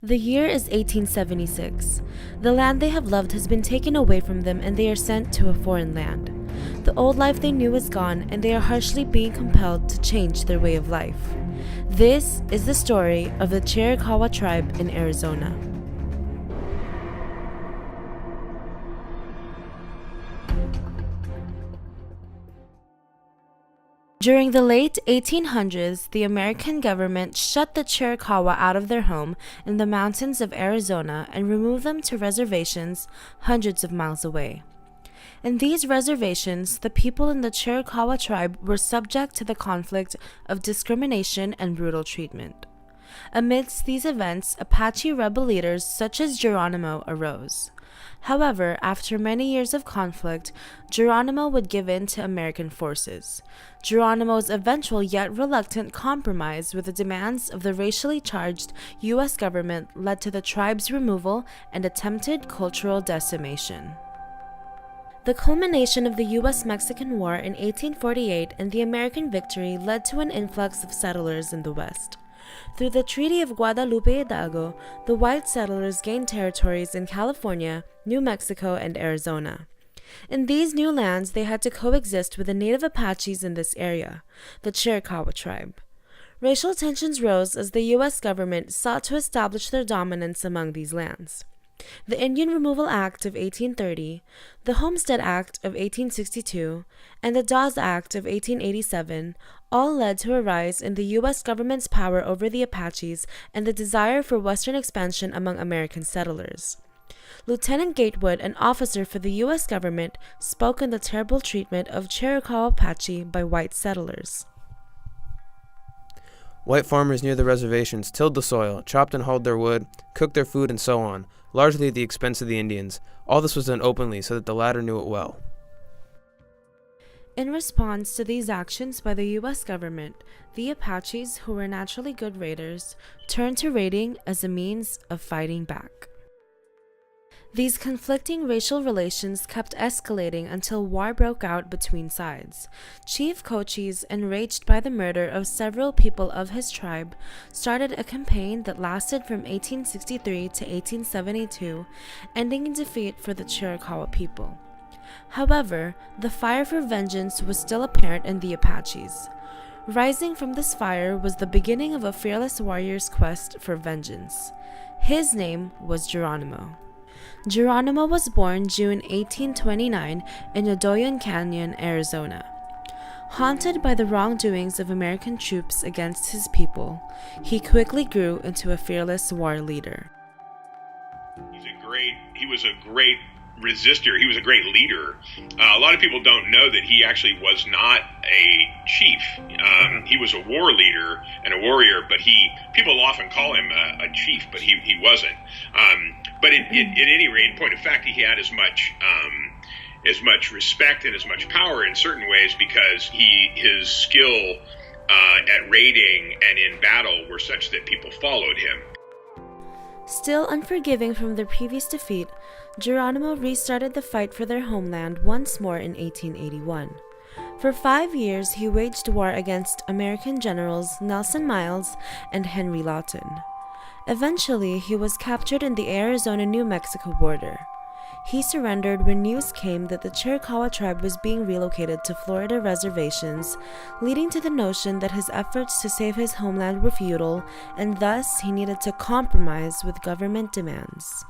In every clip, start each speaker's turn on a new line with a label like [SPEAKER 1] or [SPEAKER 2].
[SPEAKER 1] The year is 1876. The land they have loved has been taken away from them and they are sent to a foreign land. The old life they knew is gone and they are harshly being compelled to change their way of life. This is the story of the Chiricahua tribe in Arizona. During the late 1800s, the American government shut the Chiricahua out of their home in the mountains of Arizona and removed them to reservations hundreds of miles away. In these reservations, the people in the Chiricahua tribe were subject to the conflict of discrimination and brutal treatment. Amidst these events, Apache rebel leaders such as Geronimo arose. However, after many years of conflict, Geronimo would give in to American forces. Geronimo's eventual yet reluctant compromise with the demands of the racially charged U.S. government led to the tribe's removal and attempted cultural decimation. The culmination of the U.S.-Mexican War in 1848 and the American victory led to an influx of settlers in the West. Through the Treaty of Guadalupe Hidalgo, the white settlers gained territories in California, New Mexico, and Arizona. In these new lands, they had to coexist with the native Apaches in this area, the Chiricahua tribe. Racial tensions rose as the U.S. government sought to establish their dominance among these lands. The Indian Removal Act of 1830, the Homestead Act of 1862, and the Dawes Act of 1887 all led to a rise in the U.S. government's power over the Apaches and the desire for Western expansion among American settlers. Lieutenant Gatewood, an officer for the U.S. government, spoke on the terrible treatment of Chiricahua Apache by white settlers.
[SPEAKER 2] White farmers near the reservations tilled the soil, chopped and hauled their wood, cooked their food, and so on, largely at the expense of the Indians. All this was done openly so that the latter knew it well.
[SPEAKER 1] In response to these actions by the U.S. government, the Apaches, who were naturally good raiders, turned to raiding as a means of fighting back. These conflicting racial relations kept escalating until war broke out between sides. Chief Cochise, enraged by the murder of several people of his tribe, started a campaign that lasted from 1863 to 1872, ending in defeat for the Chiricahua people. However, the fire for vengeance was still apparent in the Apaches. Rising from this fire was the beginning of a fearless warrior's quest for vengeance. His name was Geronimo. Geronimo was born June 1829 in Odoyon Canyon, Arizona. Haunted by the wrongdoings of American troops against his people, he quickly grew into a fearless war leader.
[SPEAKER 3] He was a great resistor. He was a great leader. A lot of people don't know that he actually was not a chief. He was a war leader and a warrior, but people often call him a chief, but he wasn't. But at any rate, in point of fact, he had as much respect and as much power in certain ways because his skill at raiding and in battle were such that people followed him.
[SPEAKER 1] Still unforgiving from their previous defeat, Geronimo restarted the fight for their homeland once more in 1881. For 5 years, he waged war against American generals Nelson Miles and Henry Lawton. Eventually, he was captured in the Arizona-New Mexico border. He surrendered when news came that the Chiricahua tribe was being relocated to Florida reservations, leading to the notion that his efforts to save his homeland were futile, and thus he needed to compromise with government demands.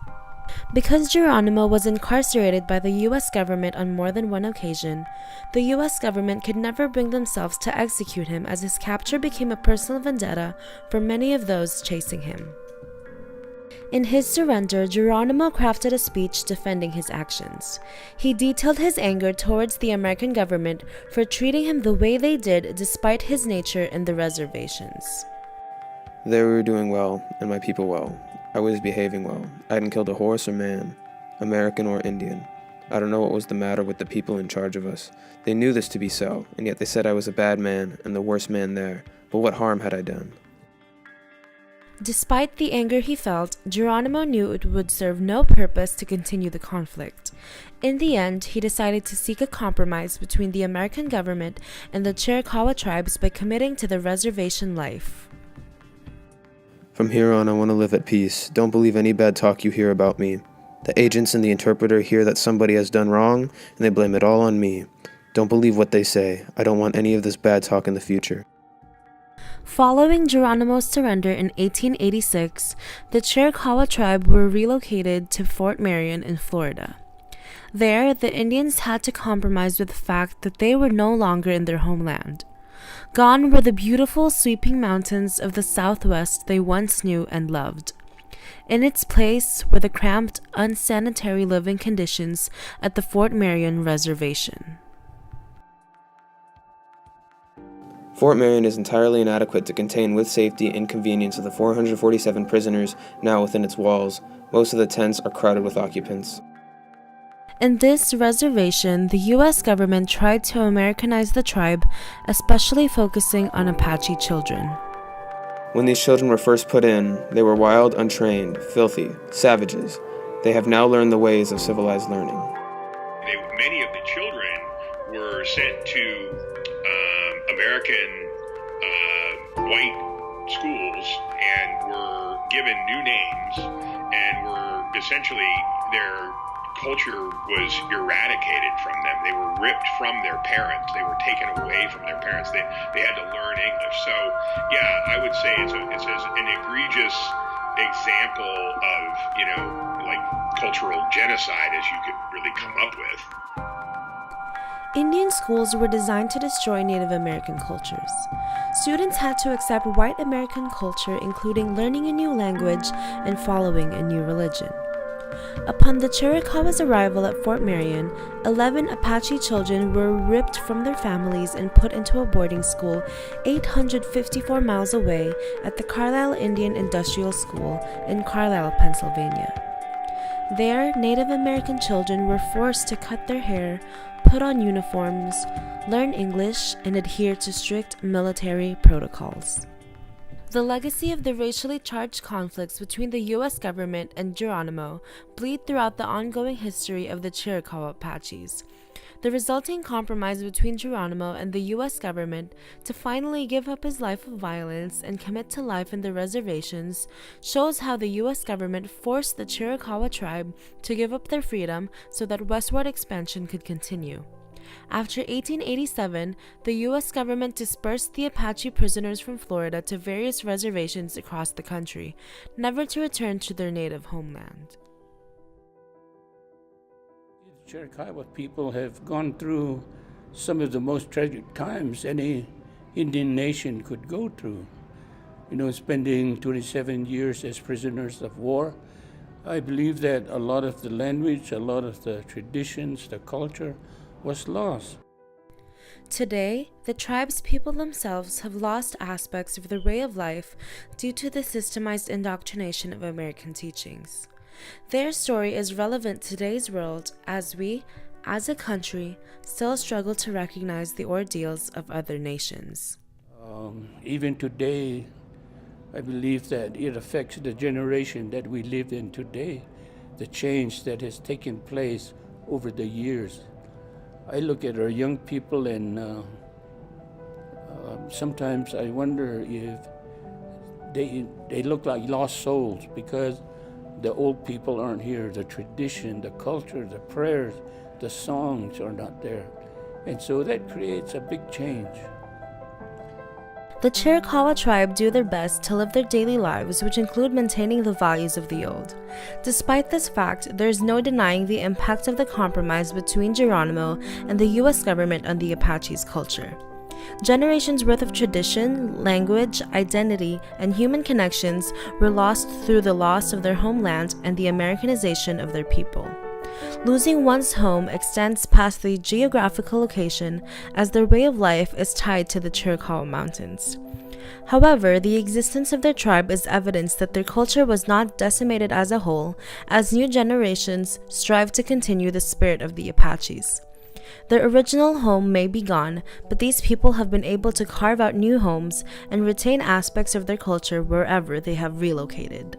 [SPEAKER 1] Because Geronimo was incarcerated by the U.S. government on more than one occasion, the U.S. government could never bring themselves to execute him as his capture became a personal vendetta for many of those chasing him. In his surrender, Geronimo crafted a speech defending his actions. He detailed his anger towards the American government for treating him the way they did despite his nature in the reservations.
[SPEAKER 2] They were doing well, and my people well. I was behaving well. I hadn't killed a horse or man, American or Indian. I don't know what was the matter with the people in charge of us. They knew this to be so, and yet they said I was a bad man and the worst man there. But what harm had I done?
[SPEAKER 1] Despite the anger he felt, Geronimo knew it would serve no purpose to continue the conflict. In the end, he decided to seek a compromise between the American government and the Chiricahua tribes by committing to the reservation life.
[SPEAKER 2] From here on, I want to live at peace. Don't believe any bad talk you hear about me. The agents and the interpreter hear that somebody has done wrong, and they blame it all on me. Don't believe what they say. I don't want any of this bad talk in the future.
[SPEAKER 1] Following Geronimo's surrender in 1886, the Chiricahua tribe were relocated to Fort Marion in Florida. There, the Indians had to compromise with the fact that they were no longer in their homeland. Gone were the beautiful sweeping mountains of the Southwest they once knew and loved. In its place were the cramped, unsanitary living conditions at the Fort Marion Reservation.
[SPEAKER 2] Fort Marion is entirely inadequate to contain with safety and convenience of the 447 prisoners now within its walls. Most of the tents are crowded with occupants.
[SPEAKER 1] In this reservation, the U.S. government tried to Americanize the tribe, especially focusing on Apache children.
[SPEAKER 2] When these children were first put in, they were wild, untrained, filthy, savages. They have now learned the ways of civilized learning.
[SPEAKER 3] Many of the children were sent to American white schools and were given new names and were essentially their culture was eradicated from them. They were ripped from their parents. They were taken away from their parents. They had to learn English. So, yeah, I would say it's an egregious example of, like cultural genocide as you could really come up with.
[SPEAKER 1] Indian schools were designed to destroy Native American cultures. Students had to accept white American culture, including learning a new language and following a new religion. Upon the Chiricahua's arrival at Fort Marion, 11 Apache children were ripped from their families and put into a boarding school 854 miles away at the Carlisle Indian Industrial School in Carlisle, Pennsylvania. There, Native American children were forced to cut their hair, put on uniforms, learn English, and adhere to strict military protocols. The legacy of the racially charged conflicts between the U.S. government and Geronimo bleed throughout the ongoing history of the Chiricahua Apaches. The resulting compromise between Geronimo and the U.S. government to finally give up his life of violence and commit to life in the reservations shows how the U.S. government forced the Chiricahua tribe to give up their freedom so that westward expansion could continue. After 1887, the U.S. government dispersed the Apache prisoners from Florida to various reservations across the country, never to return to their native homeland.
[SPEAKER 4] The Chiricahua people have gone through some of the most tragic times any Indian nation could go through. Spending 27 years as prisoners of war. I believe that a lot of the language, a lot of the traditions, the culture was lost.
[SPEAKER 1] Today, the tribe's people themselves have lost aspects of their way of life due to the systemized indoctrination of American teachings. Their story is relevant to today's world as we, as a country, still struggle to recognize the ordeals of other nations.
[SPEAKER 4] Even today, I believe that it affects the generation that we live in today, the change that has taken place over the years. I look at our young people and sometimes I wonder if they look like lost souls because the old people aren't here. The tradition, the culture, the prayers, the songs are not there. And so that creates a big change.
[SPEAKER 1] The Chiricahua tribe do their best to live their daily lives, which include maintaining the values of the old. Despite this fact, there is no denying the impact of the compromise between Geronimo and the U.S. government on the Apache's culture. Generations worth of tradition, language, identity, and human connections were lost through the loss of their homeland and the Americanization of their people. Losing one's home extends past the geographical location as their way of life is tied to the Chiricahua Mountains. However, the existence of their tribe is evidence that their culture was not decimated as a whole, as new generations strive to continue the spirit of the Apaches. Their original home may be gone, but these people have been able to carve out new homes and retain aspects of their culture wherever they have relocated.